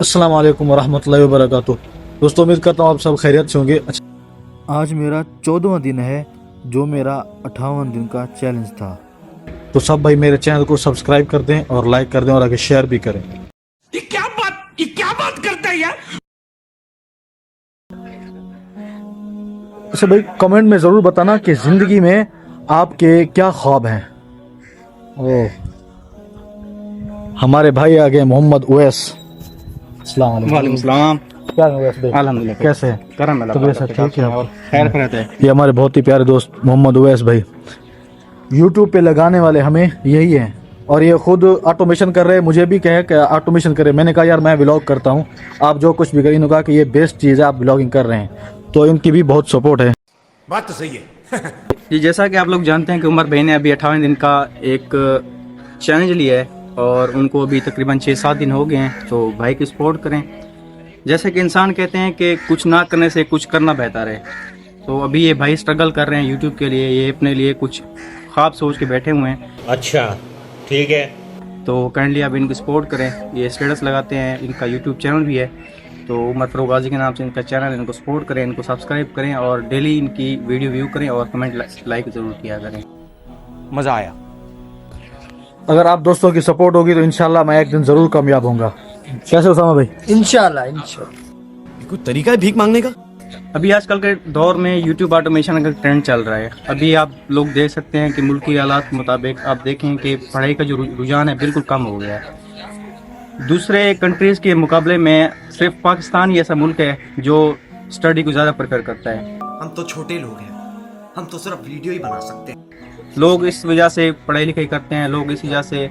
अस्सलाम वालेकुम वरहमतुल्लाहि वबरकातुह। दोस्तों, उम्मीद करता हूँ आप सब खैरियत से होंगे। आज मेरा 14वां दिन है जो मेरा 58 दिन का चैलेंज था। तो सब भाई मेरे चैनल को सब्सक्राइब कर दें और लाइक कर दें और आगे शेयर भी करें। ये क्या बात करता है यार। अच्छा भाई, कमेंट में ज़रूर बताना कि ज़िंदगी में आपके क्या ख्वाब हैं। ओ हमारे भाई आ गए मोहम्मद उवैस। अस्सलाम वालेकुम। वालेकुम सलाम। क्या है उवैस भाई? अल्हम्दुलिल्लाह। कैसे हैं? करम अल्लाह तबीयत पाक सब ठीक है? और खैर रहते हैं। ये हमारे बहुत ही प्यारे दोस्त मोहम्मद उवैस भाई यूट्यूब पे लगाने वाले हमें यही हैं, और ये खुद ऑटोमेशन कर रहे हैं। मुझे भी कहे कि ऑटोमेशन करे, मैंने कहा यार मैं व्लॉग करता हूँ, आप जो कुछ भी करें। इन्होंने कहा कि ये बेस्ट चीज़ है, आप व्लॉगिंग कर रहे हैं, तो इनकी भी बहुत सपोर्ट है। बात तो सही है। जी, जैसा कि आप लोग जानते हैं कि उमर भाई ने अभी 58 दिन का एक चैलेंज लिया है और उनको अभी तकरीबन 6-7 दिन हो गए हैं। तो भाई की सपोर्ट करें। जैसे कि इंसान कहते हैं कि कुछ ना करने से कुछ करना बेहतर है, तो अभी ये भाई स्ट्रगल कर रहे हैं यूट्यूब के लिए। ये अपने लिए कुछ ख्वाब सोच के बैठे हुए हैं। अच्छा ठीक है। तो काइंडली आप इनकी सपोर्ट करें। ये स्टेटस लगाते हैं, इनका यूट्यूब चैनल भी है, तो उमर फरूक गाजी के नाम से इनका चैनल है। इनको सपोर्ट करें, इनको सब्सक्राइब करें और डेली इनकी वीडियो व्यू करें और कमेंट लाइक ज़रूर किया करें। मजा आया। अगर आप दोस्तों की सपोर्ट होगी तो इंशाल्लाह मैं एक दिन ज़रूर कामयाब होऊंगा। कैसे उसामा भाई? इंशाल्लाह। कोई तरीका है भीख मांगने का? अभी आजकल के दौर में यूट्यूब ऑटोमेशन का ट्रेंड चल रहा है। अभी आप लोग देख सकते हैं कि मुल्की हालात के मुताबिक आप देखें कि पढ़ाई का जो रुझान है बिल्कुल कम हो गया है। दूसरे कंट्रीज़ के मुकाबले में सिर्फ पाकिस्तान ही ऐसा मुल्क है जो स्टडी को ज़्यादा प्रेफर करता है। हम तो छोटे लोग हैं, हम तो सिर्फ वीडियो ही बना सकते हैं। लोग इस वजह से पढ़ाई लिखाई करते हैं, लोग इस वजह से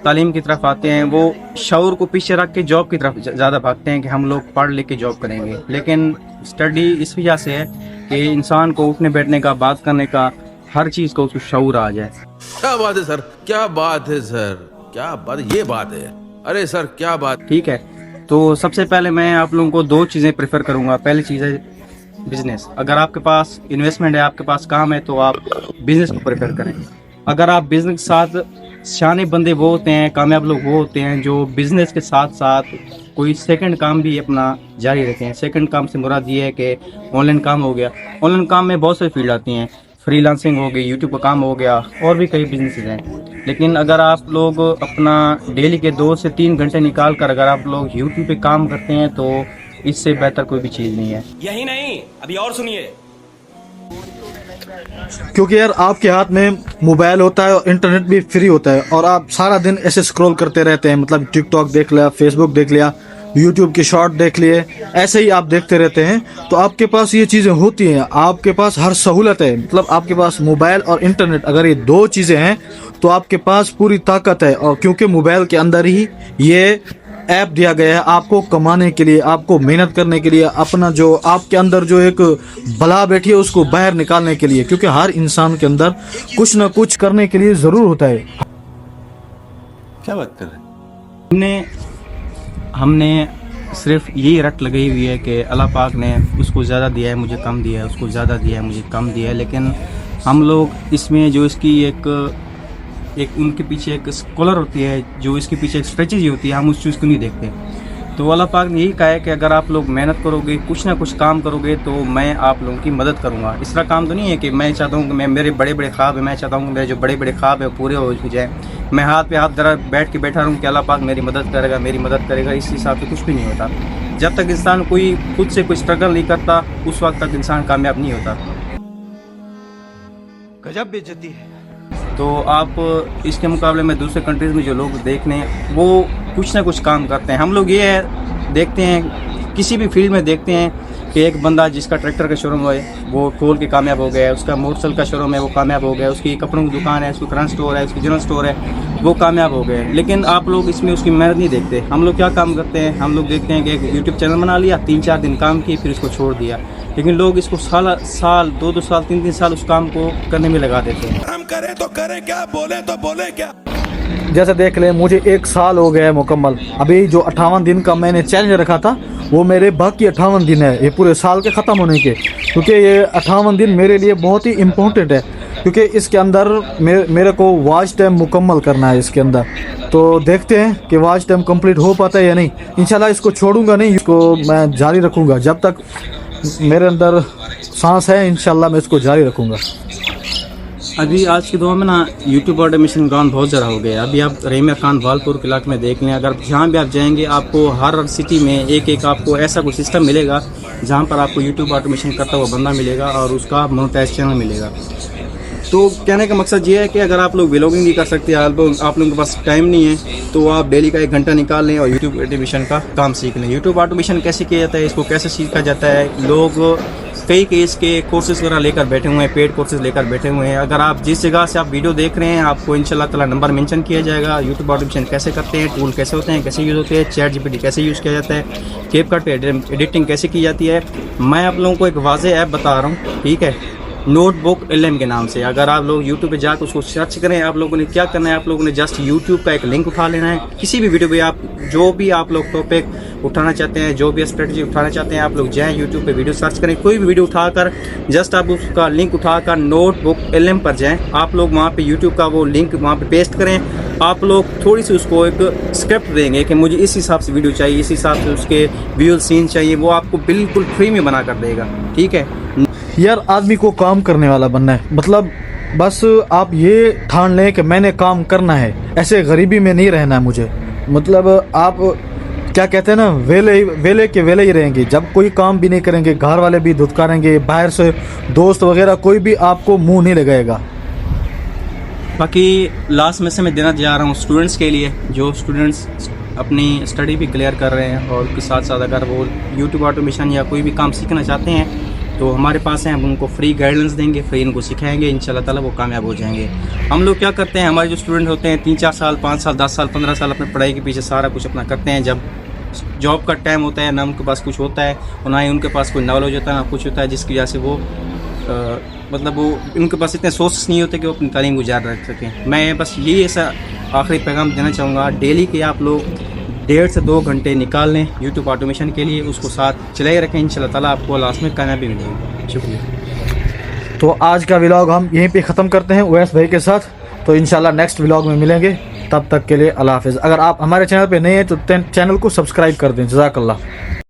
तालीम की तरफ आते हैं। वो शऊर को पीछे रख के जॉब की तरफ ज़्यादा भागते हैं कि हम लोग पढ़ लिख के जॉब करेंगे। लेकिन स्टडी इस वजह से है कि इंसान को उठने बैठने का, बात करने का, हर चीज़ को उसको शऊर आ जाए। क्या बात है सर, क्या बात है सर, क्या बात, ये बात है। अरे सर क्या बात। ठीक है, तो सबसे पहले मैं आप लोगों को 2 चीज़ें प्रेफर करूँगा। पहली चीज़ है बिजनेस। अगर आपके पास इन्वेस्टमेंट है, आपके पास काम है, तो आप बिजनेस को प्रेफर करें। अगर आप बिजनेस के साथ, सियाने बंदे वो होते हैं, कामयाब लोग वो होते हैं जो बिजनेस के साथ साथ कोई सेकंड काम भी अपना जारी रखें हैं। सेकंड काम से मुराद ये है कि ऑनलाइन काम हो गया। ऑनलाइन काम में बहुत सारी फील्ड आती हैं, फ्रीलांसिंग हो गई, यूट्यूब का काम हो गया, और भी कई बिजनेसेस हैं। लेकिन अगर आप लोग अपना डेली के 2 से 3 घंटे निकाल कर अगर आप लोग यूट्यूब पे काम करते हैं तो इससे बेहतर कोई भी चीज़ नहीं है। यही नहीं, अभी और सुनिए। क्योंकि यार आपके हाथ में मोबाइल होता है और इंटरनेट भी फ्री होता है, और आप सारा दिन ऐसे स्क्रॉल करते रहते हैं। मतलब टिकटॉक देख लिया, फेसबुक देख लिया, यूट्यूब के शॉर्ट देख लिए, ऐसे ही आप देखते रहते हैं। तो आपके पास ये चीज़ें होती हैं, आपके पास हर सहूलत है। मतलब आपके पास मोबाइल और इंटरनेट, अगर ये 2 चीज़ें हैं तो आपके पास पूरी ताकत है। और क्योंकि मोबाइल के अंदर ही ये ऐप दिया गया है आपको कमाने के लिए, आपको मेहनत करने के लिए, अपना जो आपके अंदर जो एक बला बैठी है उसको बाहर निकालने के लिए। क्योंकि हर इंसान के अंदर कुछ ना कुछ करने के लिए ज़रूर होता है। क्या बात कर रहे हैं? हमने सिर्फ यही रट लगाई हुई है कि अल्लाह पाक ने उसको ज़्यादा दिया है, मुझे कम दिया है, उसको ज़्यादा दिया है, मुझे कम दिया है। लेकिन हम लोग इसमें जो इसकी एक उनके पीछे एक स्कॉलर होती है, जो इसके पीछे एक स्ट्रेटजी होती है, हम उस चीज़ को नहीं देखते। तो अल्लाह पाक ने यही कहा है कि अगर आप लोग मेहनत करोगे, कुछ ना कुछ काम करोगे, तो मैं आप लोगों की मदद करूँगा। इस तरह काम तो नहीं है कि मैं चाहता हूँ कि मेरे बड़े बड़े ख्वाब है, मैं चाहता हूँ कि मेरे जो बड़े बड़े ख्वाब है वो पूरे हो जाए, मैं हाथ पे हाथ धरा बैठ के बैठा रहूँ कि अल्लाह पाक मेरी मदद करेगा, मेरी मदद करेगा। इस हिसाब से कुछ भी नहीं होता। जब तक इंसान कोई खुद से कोई स्ट्रगल नहीं करता, उस वक्त तक इंसान कामयाब नहीं होता। गजब बेइज्जती है। तो आप इसके मुकाबले में दूसरे कंट्रीज़ में जो लोग देख रहे हैं वो कुछ ना कुछ काम करते हैं। हम लोग ये देखते हैं, किसी भी फील्ड में देखते हैं कि एक बंदा जिसका ट्रैक्टर का शोरूम है वो खोल के कामयाब हो गया है, उसका मोटरसाइकिल का शोरूम है वो कामयाब हो गया, उसकी कपड़ों की दुकान है, उसकी किराना स्टोर है, उसकी जनरल स्टोर है, वो कामयाब हो गए। लेकिन आप लोग इसमें उसकी मेहनत नहीं देखते। हम लोग क्या काम करते हैं, हम लोग देखते हैं कि एक यूट्यूब चैनल बना लिया, 3-4 दिन काम किए, फिर उसको छोड़ दिया। लेकिन लोग इसको साल 2-2 साल 3-3 साल उस काम को करने में लगा देते हैं। हम करें तो करें क्या, बोले तो बोले क्या। जैसे देख ले, मुझे 1 साल हो गया है मुकम्मल। अभी जो 58 दिन का मैंने चैलेंज रखा था वो मेरे बाकी 58 दिन है, ये पूरे साल के ख़त्म होने के। क्योंकि ये 58 दिन मेरे लिए बहुत ही इम्पोर्टेंट है। क्योंकि इसके अंदर मेरे को वॉच टाइम मुकम्मल करना है इसके अंदर। तो देखते हैं कि वॉच टाइम कंप्लीट हो पाता है या नहीं। इंशाल्लाह इसको छोड़ूंगा नहीं, इसको मैं जारी रखूंगा जब तक मेरे अंदर सांस है। इंशाल्लाह मैं इसको जारी रखूंगा। अभी आज के दौर में ना यूट्यूब ऑटोमेशन काम बहुत ज़्यादा हो गया है। अभी आप रहीम खान वालपुर के इलाके में देख लें, अगर जहाँ भी आप जाएंगे आपको हर सिटी में एक आपको ऐसा कोई सिस्टम मिलेगा जहाँ पर आपको यूट्यूब ऑटोमेशन करता हुआ बंदा मिलेगा और उसका मोनेटाइज चैनल मिलेगा। तो कहने का मकसद ये है कि अगर आप लोग व्लॉगिंग नहीं कर सकते, आप लोगों के पास टाइम नहीं है, तो आप डेली का 1 घंटा निकाल लें और यूट्यूब ऑटोमेशन का काम सीख लें। यूट्यूब ऑटोमेशन कैसे किया जाता है, इसको कैसे सीखा जाता है, लोग कई केस के कोर्सेज वगैरह लेकर बैठे हुए हैं, पेड कोर्सेज लेकर बैठे हुए हैं। अगर आप जिस जगह से आप वीडियो देख रहे हैं आपको इंशाल्लाह ताला नंबर मेंशन किया जाएगा। यूट्यूब ऑटोमेशन कैसे करते हैं, टूल कैसे होते हैं, कैसे यूज़ होते हैं, चैट जीपीटी कैसे यूज़ किया जाता है, कैपकट पे एडिटिंग कैसे की जाती है। मैं आप लोगों को एक वाज़ेह ऐप बता रहा हूँ, ठीक है, नोटबुक LM के नाम से। अगर आप लोग YouTube पे जाकर उसको सर्च करें, आप लोगों ने क्या करना है, आप लोगों ने जस्ट YouTube का एक लिंक उठा लेना है। किसी भी वीडियो पे आप जो भी आप लोग टॉपिक उठाना चाहते हैं, जो भी स्ट्रेटजी उठाना चाहते हैं, आप लोग जाएं YouTube पे वीडियो सर्च करें, कोई भी वीडियो उठाकर जस्ट आप उसका लिंक उठाकर नोटबुक LM पर जाएं। आप लोग वहाँ पे YouTube का वो लिंक वहाँ पे पेस्ट करें। आप लोग थोड़ी सी उसको एक स्क्रिप्ट देंगे कि मुझे इस हिसाब से वीडियो चाहिए, इस हिसाब से उसके विजुअल सीन चाहिए, वो आपको बिल्कुल फ्री में बना कर देगा, ठीक है। यार आदमी को काम करने वाला बनना है, मतलब बस आप ये ठान लें कि मैंने काम करना है, ऐसे गरीबी में नहीं रहना है मुझे। मतलब आप क्या कहते हैं ना, वेले के वेले ही रहेंगे। जब कोई काम भी नहीं करेंगे, घर वाले भी धुतकारेंगे, बाहर से दोस्त वगैरह कोई भी आपको मुंह नहीं लगाएगा। बाकी लास्ट मैसेज मैं देना जा रहा हूँ स्टूडेंट्स के लिए, जो स्टूडेंट्स अपनी स्टडी भी क्लियर कर रहे हैं और उसके साथ साथ अगर वो यूट्यूब ऑटोमेशन या कोई भी काम सीखना चाहते हैं तो हमारे पास हैं, हम उनको फ्री गाइडेंस देंगे, फ्री इनको सिखाएंगे, इंशाल्लाह ताला वो कामयाब हो जाएंगे। हम लोग क्या करते हैं, हमारे जो स्टूडेंट होते हैं 3-4 साल, 5 साल, 10 साल, 15 साल अपने पढ़ाई के पीछे सारा कुछ अपना करते हैं। जब जॉब का टाइम होता है ना उनके पास कुछ होता है और ना ही उनके पास कोई नॉलेज होता है, ना कुछ होता है, जिसकी वजह से वो मतलब वो उनके पास इतने सोर्सेस नहीं होते कि वो अपनी तालीम को जारी रख सकें। मैं बस यही ऐसा आखिरी पैगाम देना चाहूँगा, डेली के आप लोग 1.5 से 2 घंटे निकाल लें यूट्यूब ऑटोमेशन के लिए, उसको साथ चलाए रखें, इंशाल्लाह ताला आपको लास्ट में कामयाबी मिलेगी। शुक्रिया। तो आज का व्लॉग हम यहीं पे ख़त्म करते हैं उवैस भाई के साथ। तो इंशाल्लाह नेक्स्ट व्लॉग में मिलेंगे, तब तक के लिए अल्लाह हाफिज़। अगर आप हमारे चैनल पे नए हैं तो चैनल को सब्सक्राइब कर दें। जज़ाकल्लाह।